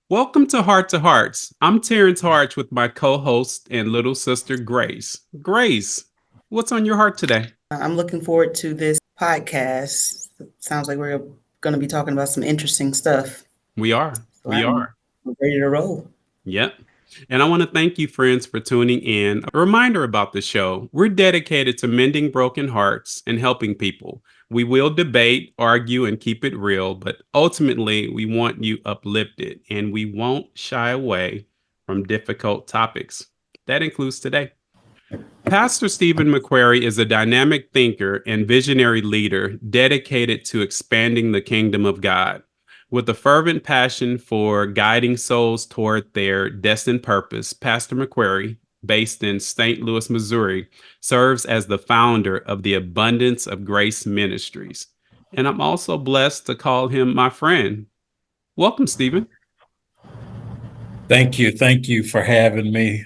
Welcome to Hearts. I'm Terrence Harch with my co-host and little sister Grace. Grace, what's on your heart today? I'm looking forward to this podcast. Sounds like we're going to be talking about some interesting stuff. We are. So We I'm are. ready to roll. Yep. And I want to thank you, friends, for tuning in. A reminder about the show: we're dedicated to mending broken hearts and helping people. We will debate, argue, and keep it real, but ultimately, we want you uplifted and we won't shy away from difficult topics. That includes today. Pastor Stephen McCrary is a dynamic thinker and visionary leader dedicated to expanding the kingdom of God. With a fervent passion for guiding souls toward their destined purpose, Pastor McQuary, based in St. Louis, Missouri, serves as the founder of the Abundance of Grace Ministries. And I'm also blessed to call him my friend. Welcome, Stephen. Thank you. Thank you for having me,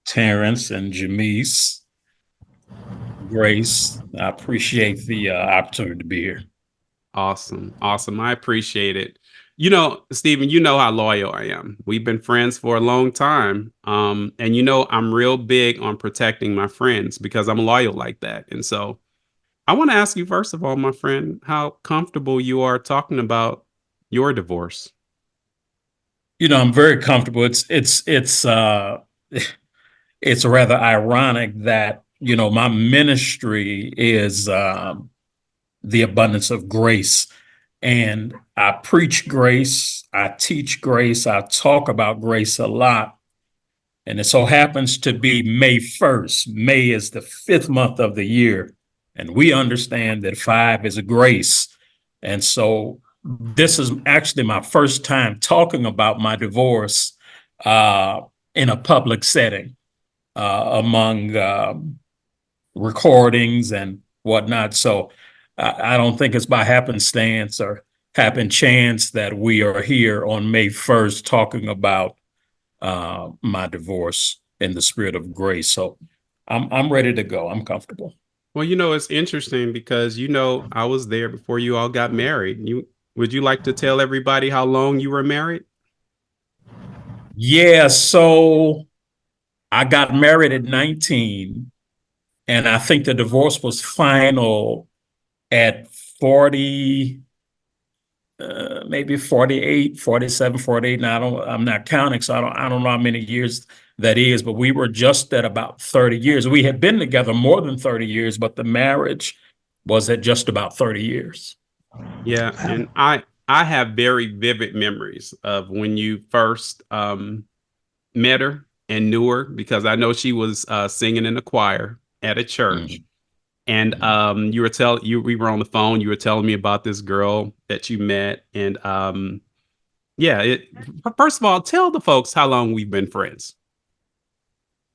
Terrence and Jamise, Grace. I appreciate the opportunity to be here. Awesome. Awesome. I appreciate it. Stephen, you know how loyal I am. We've been friends for a long time. And I'm real big on protecting my friends because I'm loyal like that. And so I want to ask you, first of all, my friend, how comfortable you are talking about your divorce. I'm very comfortable. It's it's rather ironic that my ministry is the abundance of grace, and I preach grace, I teach grace, I talk about grace a lot. And it so happens to be May 1st. May is the fifth month of the year. And we understand that five is a grace. And so this is actually my first time talking about my divorce uh, in a public setting among recordings and whatnot. So I don't think it's by happenstance or happen chance that we are here on May 1st talking about my divorce in the spirit of grace. So I'm ready to go. I'm comfortable. Well, it's interesting because I was there before you all got married. Would you like to tell everybody how long you were married? Yeah, so I got married at 19, and I think the divorce was final at 40, maybe 48, 47, 48. Now I'm not counting, so I don't know how many years that is, but we were just at about 30 years. We had been together more than 30 years, but the marriage was at just about 30 years. Yeah, Wow. and I have very vivid memories of when you first met her and knew her because I know she was singing in a choir at a church. Mhm. And you were telling you we were on the phone. You were telling me about this girl that you met, and yeah. First of all, tell the folks how long we've been friends.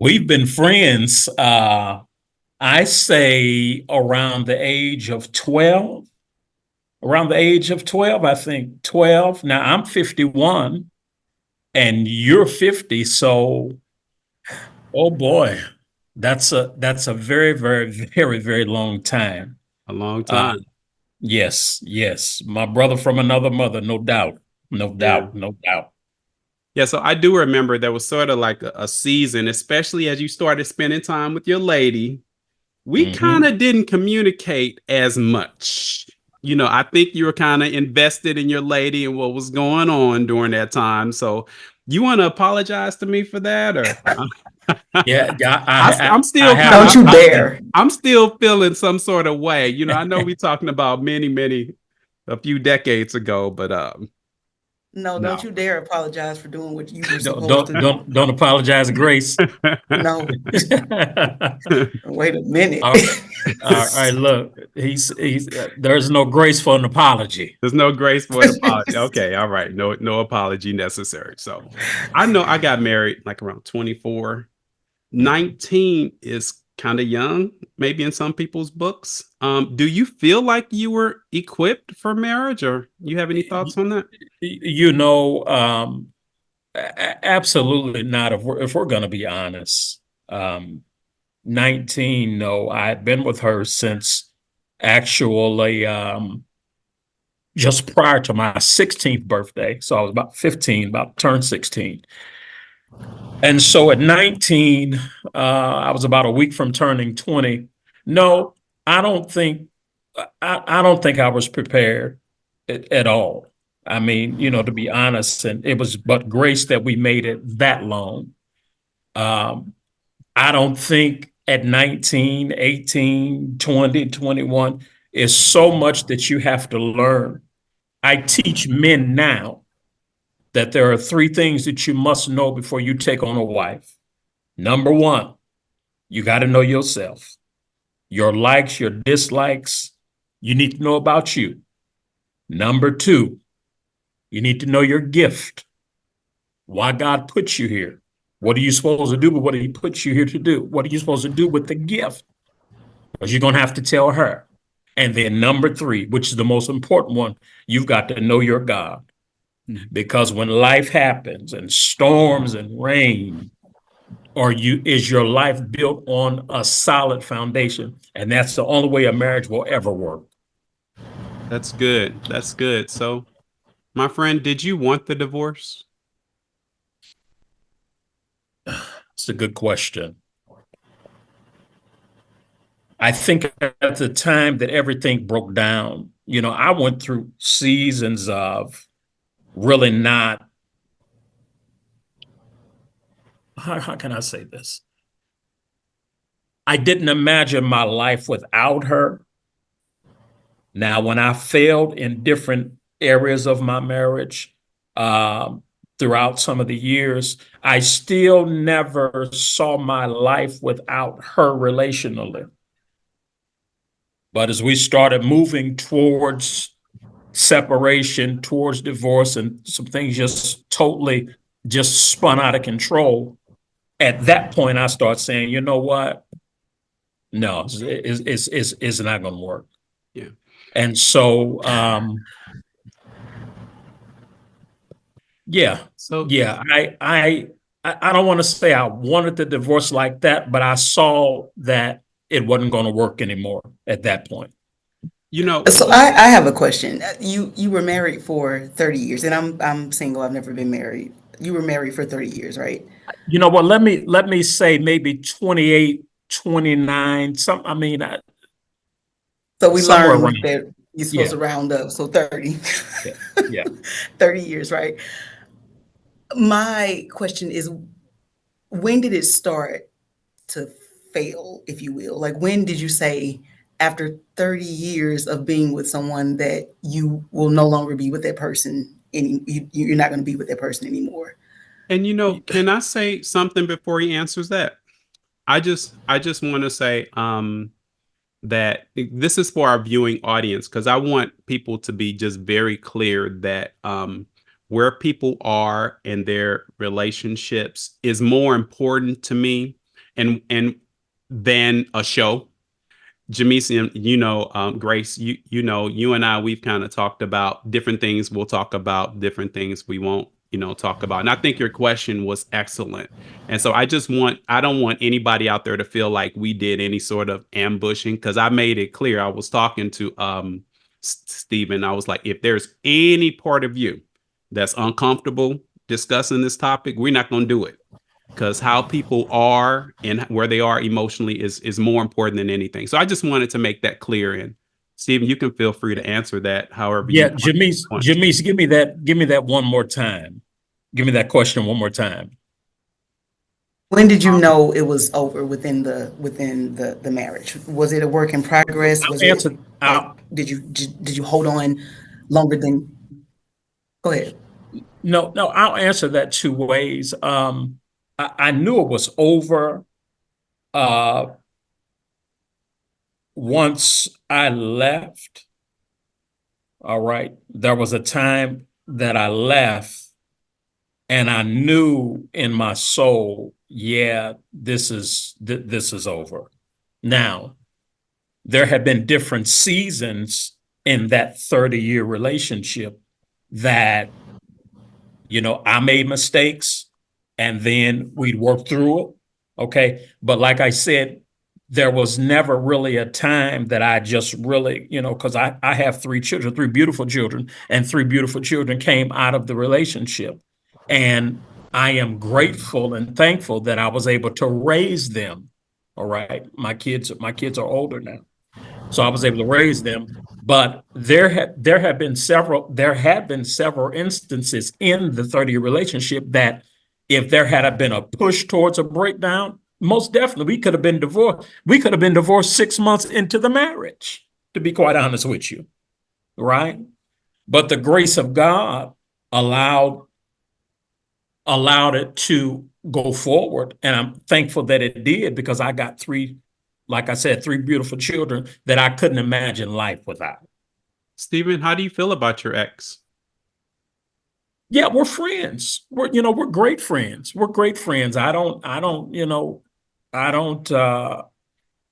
We've been friends, I say around the age of 12. Around the age of 12, I think 12. Now I'm 51 and you're 50. So, oh boy, that's a very, very, very, very long time. A long Uh, time. yes, yes. My brother from another mother, no doubt. No Yeah. doubt, no doubt. Yeah, so I do remember there was sort of like a season, especially as you started spending time with your lady. We kind Hmm. of didn't communicate as much. I think you were kind of invested in your lady and what was going on during that time. So, you want to apologize to me for that, or Yeah, yeah. I'm I still have kind Don't of you apologized. dare. I'm still feeling some sort of way. I know we're talking about many a few decades ago, but No, don't no. you dare apologize for doing what you were Don't supposed to don't do. don't don't apologize, Grace. No, wait a minute. All all right, look, he's there's no grace for an apology. There's no grace for an apology. Okay, all right. No apology necessary. So I know I got married like around 24. 19 is kind of young, maybe in some people's books. Do you feel like you were equipped for marriage, or you have any thoughts on that? You know, absolutely not. If we're going to be honest, 19. No, I had been with her since actually, just prior to my 16th birthday. So I was about 15, about to turn 16. And so at 19, I was about a week from turning 20. No, I don't think I don't think I was prepared at all. I mean, to be honest, and it was but grace that we made it that long. Um, I don't think at 19, 18, 20, 21 is so much that you have to learn. I teach men now that there are three things that you must know before you take on a wife. Number one, you got to know yourself, your likes, your dislikes. You need to know about you. Number two, you need to know your gift, why God put you here. What are you supposed to do with what he put you here to do? What are you supposed to do with the gift? Because you're going to have to tell her. And then number three, which is the most important one, you've got to know your God. Because when life happens and storms and rain, is your life built on a solid foundation? And that's the only way a marriage will ever work. That's good. That's good. So, my friend, did you want the divorce? It's a good question. I think at the time that everything broke down, I went through seasons of really not, how can I say this? I didn't imagine my life without her. Now, when I failed in different areas of my marriage, throughout some of the years, I still never saw my life without her relationally. But as we started moving towards separation, towards divorce, and some things just totally just spun out of control, at that point, I started saying, you know what? No, it's not going to work. Yeah. And so, yeah. So, Yeah, I don't want to say I wanted the divorce like that, but I saw that it wasn't going to work anymore at that point. So I have a question. You were married for 30 years, and I'm single. I've never been married. You were married for 30 years, right? You know what? Let me say maybe 28, 29. So we Somewhere around. learned that you're supposed Yeah. to round up. So 30. Yeah. Yeah. 30 years, right? My question is, when did it start to fail, if you will? Like, when did you say, after 30 years of being with someone, that you will no longer be with that person, you're not going to be with that person anymore? and can I say something before he answers that? I just want to say that this is for our viewing audience, because I want people to be just very clear that where people are in their relationships is more important to me and than a show. Jamisi, and Grace, you and I, we've kind of talked about different things. We'll talk about different things we won't, talk about. And I think your question was excellent. And so I don't want anybody out there to feel like we did any sort of ambushing, because I made it clear. I was talking to Stephen. I was like, if there's any part of you that's uncomfortable discussing this topic, we're not going to do it. Because how people are and where they are emotionally is more important than anything. So I just wanted to make that clear. And Stephen, you can feel free to answer that however you Yeah, Jamise, give me that one more time. Give me that question one more time. When did you know it was over within the marriage? Was it a work in progress? Was it like, did you hold on longer than? Go ahead. No, I'll answer that two ways. I knew it was over once I left. All right. There was a time that I left and I knew in my soul, yeah, this is over. Now, there have been different seasons in that 30-year relationship that, I made mistakes and then we'd work through it. Okay. But like I said, there was never really a time that I just really, because I have three children, three beautiful children, and three beautiful children came out of the relationship. And I am grateful and thankful that I was able to raise them. All right. My kids are older now. So I was able to raise them. But there have been several instances in the 30-year relationship that if there had been a push towards a breakdown, most definitely we could have been divorced. We could have been divorced 6 months into the marriage, to be quite honest with you. Right? But the grace of God allowed it to go forward. And I'm thankful that it did, because I got like I said, three beautiful children that I couldn't imagine life without. Stephen, how do you feel about your ex? Yeah, we're friends. We're great friends. We're great friends. I don't,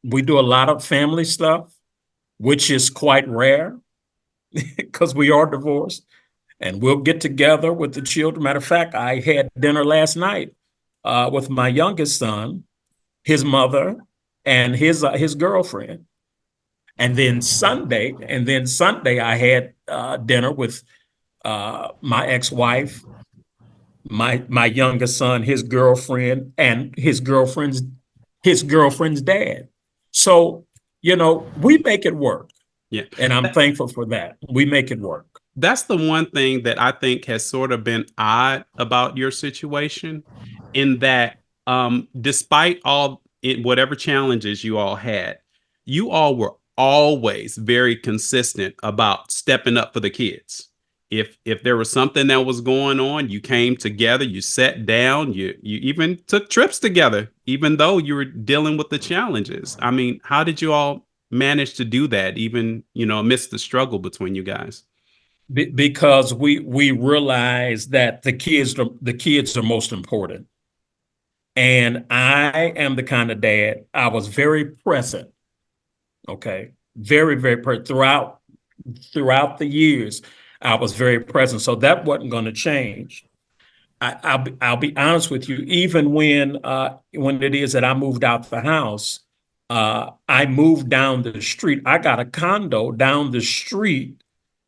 we do a lot of family stuff, which is quite rare because we are divorced, and we'll get together with the children. Matter of fact, I had dinner last night with my youngest son, his mother, and his girlfriend. And then Sunday, I had dinner with my ex-wife, my youngest son, his girlfriend, and his girlfriend's dad. So, we make it work. Yeah. And I'm thankful for that. We make it work. That's the one thing that I think has sort of been odd about your situation, in that despite whatever challenges you all had, you all were always very consistent about stepping up for the kids. If there was something that was going on, you came together, you sat down, you even took trips together, even though you were dealing with the challenges. I mean, how did you all manage to do that, even, amidst the struggle between you guys? Because we realize that the kids are most important. And I am the kind of dad, I was very present. Okay. Very, very present throughout the years. I was very present. So that wasn't going to change. I'll be honest with you. Even when it is that I moved out the house, I moved down the street. I got a condo down the street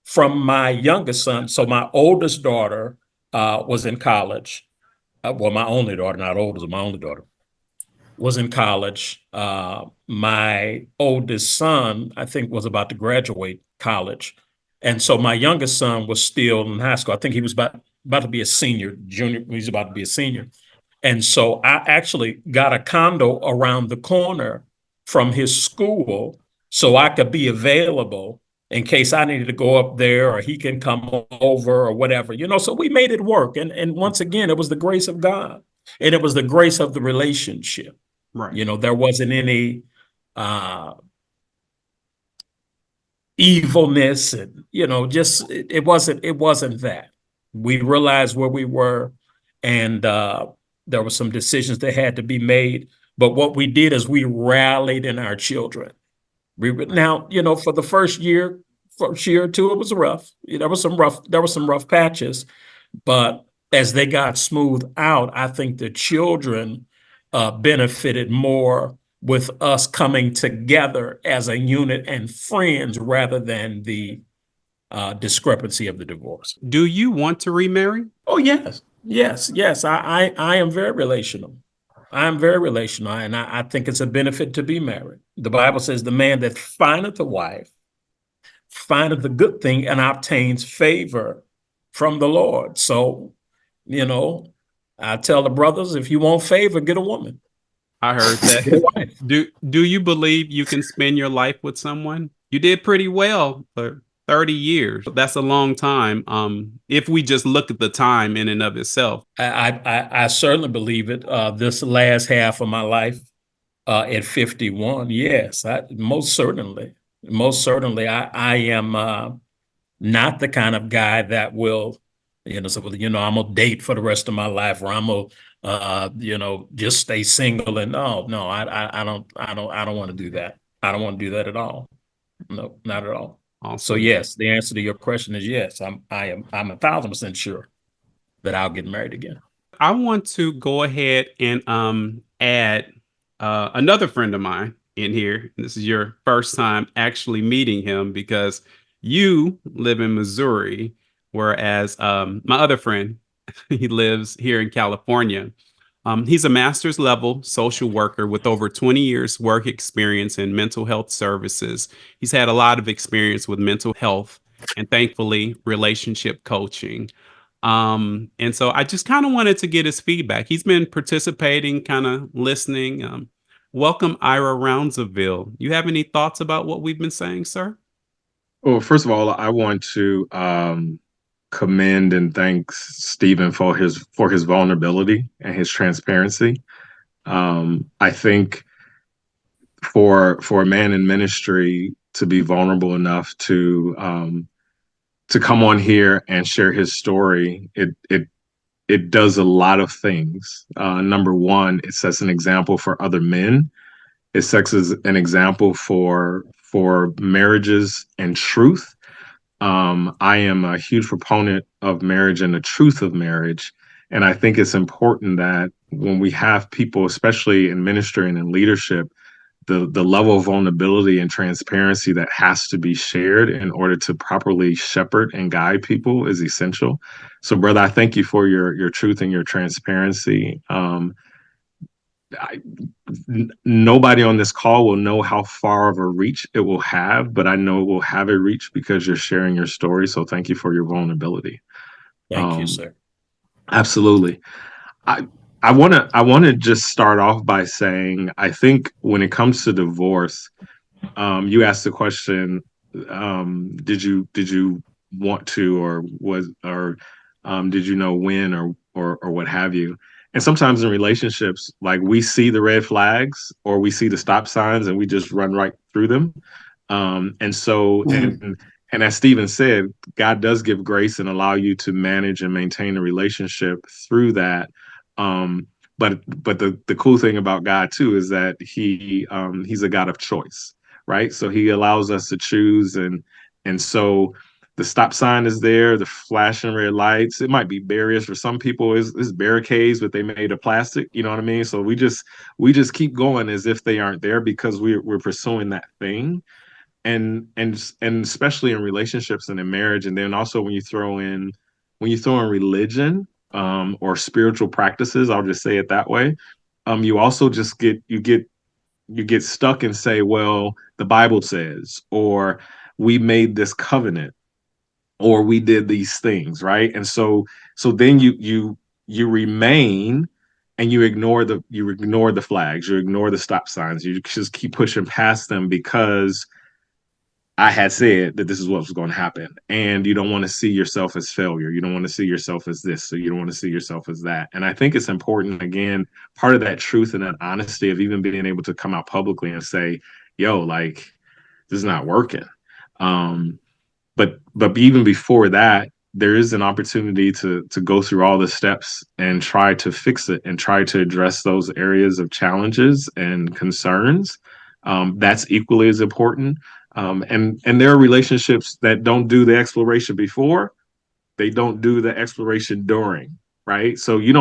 from my youngest son. So my oldest daughter was in college. Well, my only daughter, not oldest, my only daughter was in college. My oldest son, I think, was about to graduate college. And so my youngest son was still in high school. I think he was about to be a senior, junior. He's about to be a senior. And so I actually got a condo around the corner from his school so I could be available in case I needed to go up there, or he can come over or whatever, so we made it work. And once again, it was the grace of God, and it was the grace of the relationship. Right. There wasn't any evilness, and, just, it wasn't that. We realized where we were, and there were some decisions that had to be made. But what we did is we rallied in our children. Now, for the first year or two, it was rough. There were some rough patches, but as they got smoothed out, I think the children benefited more with us coming together as a unit and friends, rather than the discrepancy of the divorce. Do you want to remarry? Oh, yes. I am very relational. I'm very relational, and I think it's a benefit to be married. The Bible says the man that findeth a wife findeth a good thing and obtains favor from the Lord. So, I tell the brothers, if you want favor, get a woman. I heard that. Do you believe you can spend your life with someone? You did pretty well for 30 years. That's a long time. If we just look at the time in and of itself. I certainly believe it. This last half of my life at 51, yes, most certainly. I am not the kind of guy that will, I'm gonna date for the rest of my life, or I'm gonna, just stay single. And no, I don't want to do that. I don't want to do that at all. No, not at all. Awesome. So yes, the answer to your question is yes. I'm 1,000% sure that I'll get married again. I want to go ahead and add another friend of mine in here. This is your first time actually meeting him because you live in Missouri, whereas my other friend, he lives here in California. He's a master's level social worker with over 20 years work experience in mental health services. He's had a lot of experience with mental health and thankfully relationship coaching. And so I just kind of wanted to get his feedback. He's been participating, kind of listening. Welcome, Ira Rounsaville. You have any thoughts about what we've been saying, sir? Well, first of all, I want to commend and thank Stephen for his vulnerability and his transparency. I think for a man in ministry to be vulnerable enough to come on here and share his story, it does a lot of things. Number one, it sets an example for other men. It sets as an example for marriages and truth. I am a huge proponent of marriage and the truth of marriage. And I think it's important that when we have people, especially in ministry and in leadership, the level of vulnerability and transparency that has to be shared in order to properly shepherd and guide people is essential. So, brother, I thank you for your truth and your transparency. Nobody on this call will know how far of a reach it will have, but I know it will have a reach because you're sharing your story. So thank you for your vulnerability. Thank you, sir. Absolutely. I I want to just start off by saying I think when it comes to divorce, you asked the question, did you want to or was or did you know when or what have you? And sometimes in relationships, like we see the red flags or we see the stop signs and we just run right through them. And so and as Stephen said, God does give grace and allow you to manage and maintain a relationship through that. Um, but the cool thing about God too is that he's a God of choice, right? So he allows us to choose, and so the stop sign is there, the flashing red lights. It might be barriers for some people, is barricades, but they made of plastic. You know what I mean? So we just keep going as if they aren't there because we're pursuing that thing, and especially in relationships and in marriage, and then also when you throw in religion or spiritual practices, I'll just say it that way. You also just get stuck and say, well, the Bible says, or we made this covenant, or we did these things, right? And so then you remain and you ignore the flags, you ignore the stop signs, you just keep pushing past them because I had said that this is what was going to happen. And you don't want to see yourself as failure. You don't want to see yourself as this. So you don't want to see yourself as that. And I think it's important, again, part of that truth and that honesty of even being able to come out publicly and say, yo, like, this is not working. Um, but even before that, there is an opportunity to go through all the steps and try to fix it and try to address those areas of challenges and concerns. That's equally as important. And there are relationships that don't do the exploration before, they don't do the exploration during, right? So you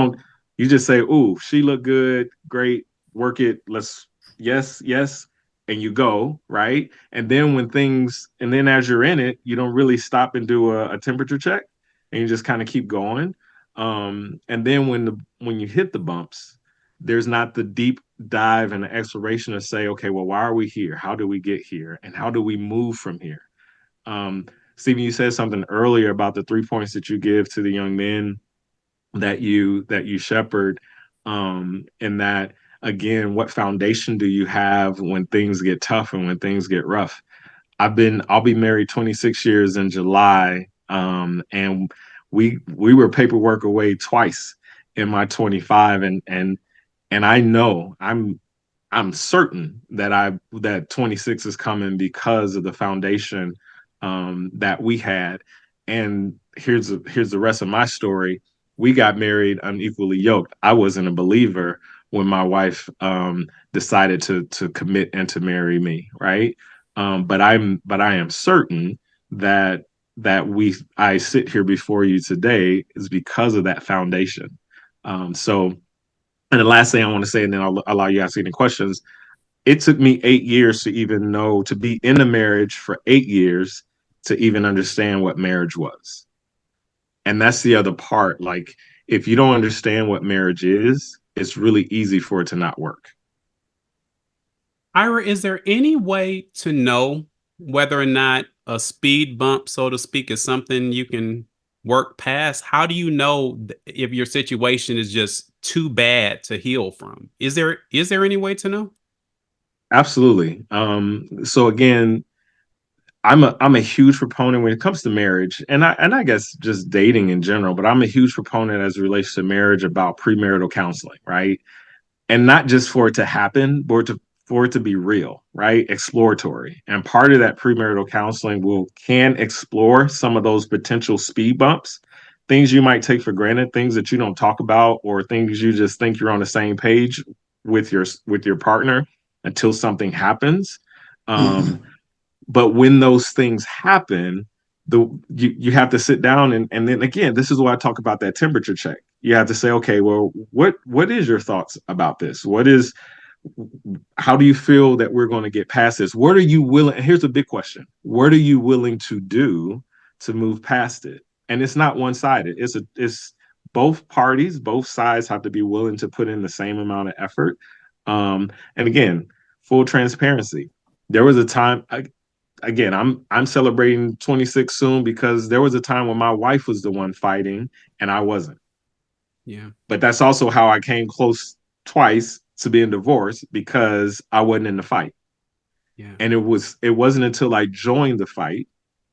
just say, "Ooh, she looked good, great, work it, let's yes, yes," and you go, right? And then as you're in it, you don't really stop and do a temperature check, and you just kind of keep going. And then when you hit the bumps, there's not the deep dive and the exploration to say, okay, well, why are we here? How do we get here? And how do we move from here? Um, Stephen, you said something earlier about the 3 points that you give to the young men that you shepherd, and that again, what foundation do you have when things get tough and when things get rough? I'll be married 26 years in July, and we were paperwork away twice in my 25, and I know I'm certain that 26 is coming because of the foundation that we had. And here's the rest of my story. We got married unequally yoked. I wasn't a believer when my wife decided to commit and to marry me, right? But I am certain that I sit here before you today is because of that foundation. So, and the last thing I want to say, and then I'll allow you to ask any questions, it took me 8 years to even know, to be in a marriage for 8 years to even understand what marriage was. And that's the other part. Like, if you don't understand what marriage is, it's really easy for it to not work. Ira, is there any way to know whether or not a speed bump, so to speak, is something you can work past? How do you know if your situation is just too bad to heal from? Is there any way to know? Absolutely. So again, I'm a huge proponent when it comes to marriage, and I guess just dating in general, but I'm a huge proponent as it relates to marriage about premarital counseling, right? And not just for it to happen, but for it to be real, right? Exploratory. And part of that premarital counseling can explore some of those potential speed bumps, things you might take for granted, things that you don't talk about, or things you just think you're on the same page with your partner until something happens. Um, but when those things happen, you have to sit down and then again, this is why I talk about that temperature check. You have to say, okay, well, what is your thoughts about this? How do you feel that we're going to get past this? What are you willing? Here's a big question. What are you willing to do to move past it? And it's not one-sided. It's both parties, both sides have to be willing to put in the same amount of effort. And again, full transparency. There was a time, again, I'm celebrating 26 soon because there was a time when my wife was the one fighting and I wasn't. Yeah. But that's also how I came close twice to being divorced, because I wasn't in the fight. Yeah. And it wasn't until I joined the fight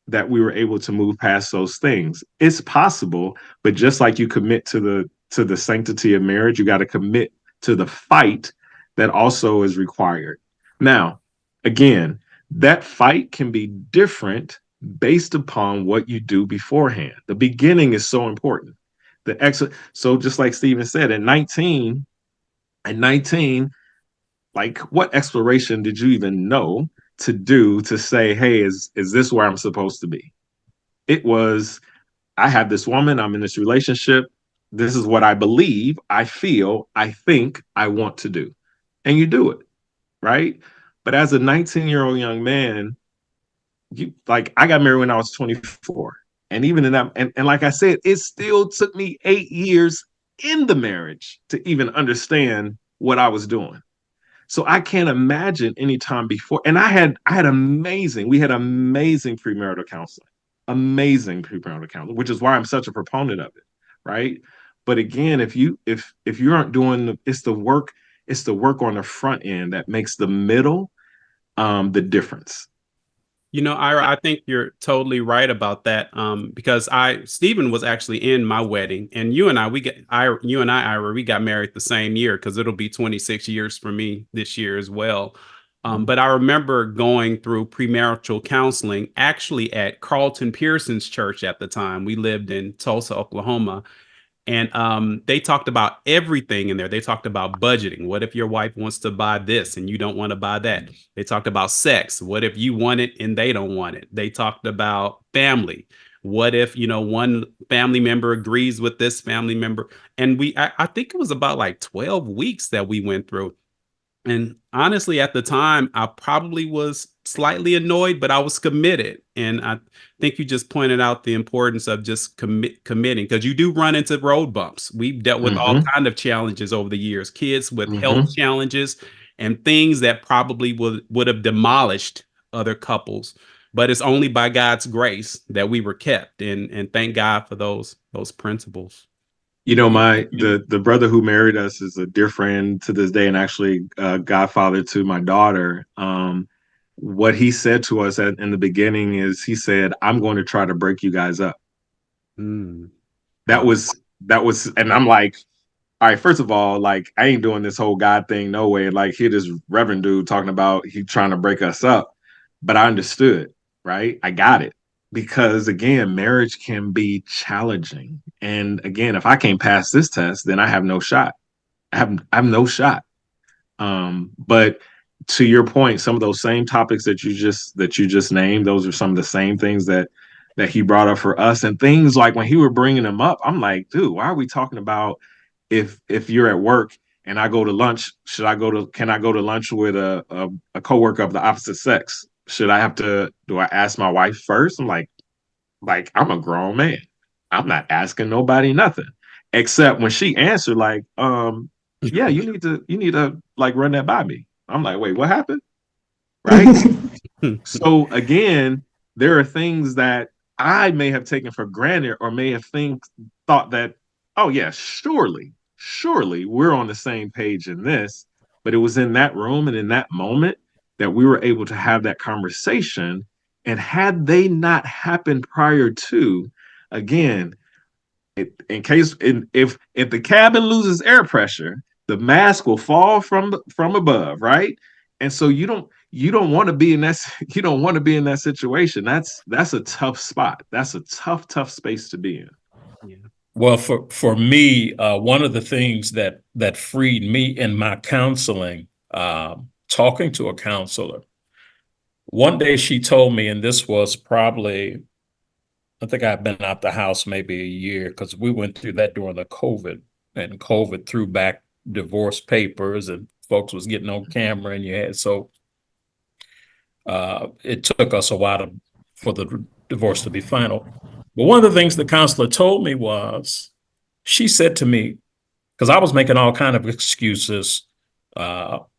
that we were able to move past those things. It's possible, but just like you commit to the sanctity of marriage, you got to commit to the fight that also is required. Now, again, that fight can be different based upon what you do beforehand. The beginning is so important. So just like Stephen said, at 19, like, what exploration did you even know to do to say, hey, is this where I'm supposed to be? It was, I have this woman, I'm in this relationship. This is what I believe, I feel, I think I want to do. And you do it, right? But as a 19-year-old young man, I got married when I was 24. And even in that, and like I said, it still took me 8 years in the marriage to even understand what I was doing. So I can't imagine any time before. And we had amazing premarital counseling, which is why I'm such a proponent of it, right? But again, if you aren't doing it's the work on the front end that makes the middle the difference. Ira, I think you're totally right about that. Because Stephen was actually in my wedding, and you and I, Ira, we got married the same year because it'll be 26 years for me this year as well. But I remember going through premarital counseling actually at Carlton Pearson's church at the time. We lived in Tulsa, Oklahoma. And they talked about everything in there. They talked about budgeting. What if your wife wants to buy this and you don't want to buy that? They talked about sex. What if you want it and they don't want it? They talked about family. What if, one family member agrees with this family member? And I think it was about like 12 weeks that we went through. And honestly, at the time, I probably was slightly annoyed, but I was committed. And I think you just pointed out the importance of just committing, because you do run into road bumps. We've dealt with all kind of challenges over the years, kids with health challenges and things that probably would have demolished other couples. But it's only by God's grace that we were kept. And thank God for those principles. The brother who married us is a dear friend to this day, and actually godfather to my daughter. What he said to us in the beginning is, he said, I'm going to try to break you guys up. Mm. That was, and I'm like, all right, first of all, like, I ain't doing this whole God thing, no way. Like, here this reverend dude talking about he trying to break us up. But I understood, right? I got it. Because again, marriage can be challenging. And again, if I can't pass this test, then I have no shot. I have no shot. But to your point, some of those same topics that you just named, those are some of the same things that he brought up for us. And things like when he were bringing them up, I'm like, dude, why are we talking about if you're at work and I go to lunch, can I go to lunch with a coworker of the opposite sex? Do I ask my wife first? I'm like I'm a grown man. I'm not asking nobody nothing. Except when she answered, like, yeah, you need to like run that by me. I'm like, wait, what happened? Right? So again, there are things that I may have taken for granted or may have thought that, oh yeah, surely we're on the same page in this. But it was in that room and in that moment that we were able to have that conversation. And had they not happened prior to, again, if the cabin loses air pressure, the mask will fall from above, right? And so you don't want to be in that you don't want to be in that situation. That's a tough spot. That's a tough space to be in. Yeah. Well, for me, one of the things that freed me in my counseling, talking to a counselor, one day she told me, and this was probably, I think I've been out the house maybe a year because we went through that during the COVID, and COVID threw back divorce papers and folks was getting on camera, and it took us a while for the divorce to be final. But one of the things the counselor told me was, she said to me, because I was making all kind of excuses.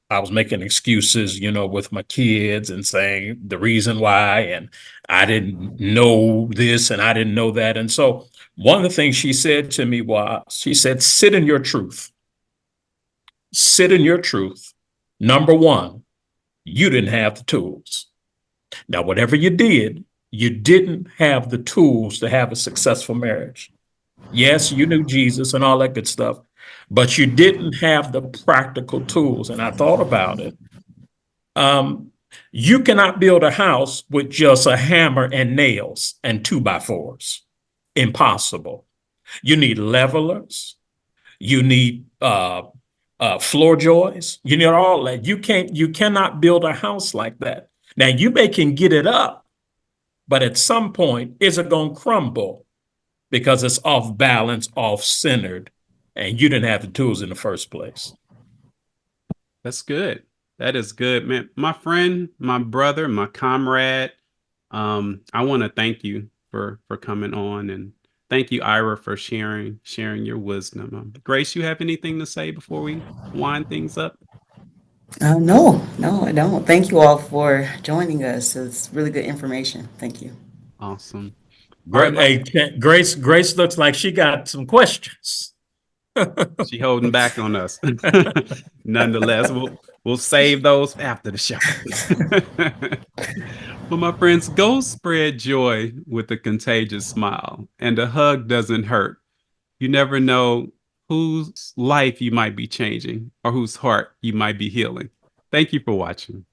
I was making excuses, with my kids and saying the reason why, and I didn't know this and I didn't know that. And so one of the things she said to me was, she said, sit in your truth. Sit in your truth. Number one, you didn't have the tools. Now, whatever you didn't have the tools to have a successful marriage. Yes, you knew Jesus and all that good stuff, but you didn't have the practical tools. And I thought about it. You cannot build a house with just a hammer and nails and 2x4s. Impossible. You need levelers. You need floor joists. You need all that. You cannot build a house like that. Now you can get it up, but at some point, is it going to crumble because it's off balance, off centered, and you didn't have the tools in the first place? That's good. That is good, man. My friend, my brother, my comrade. I want to thank you for coming on, and thank you, Ira, for sharing your wisdom. Grace, you have anything to say before we wind things up? No, I don't. Thank you all for joining us. It's really good information. Thank you. Awesome. All right, Hey, Grace looks like she got some questions. she holding back on us. Nonetheless, we'll save those after the show. Well, my friends, go spread joy with a contagious smile, and a hug doesn't hurt. You never know whose life you might be changing or whose heart you might be healing. Thank you for watching.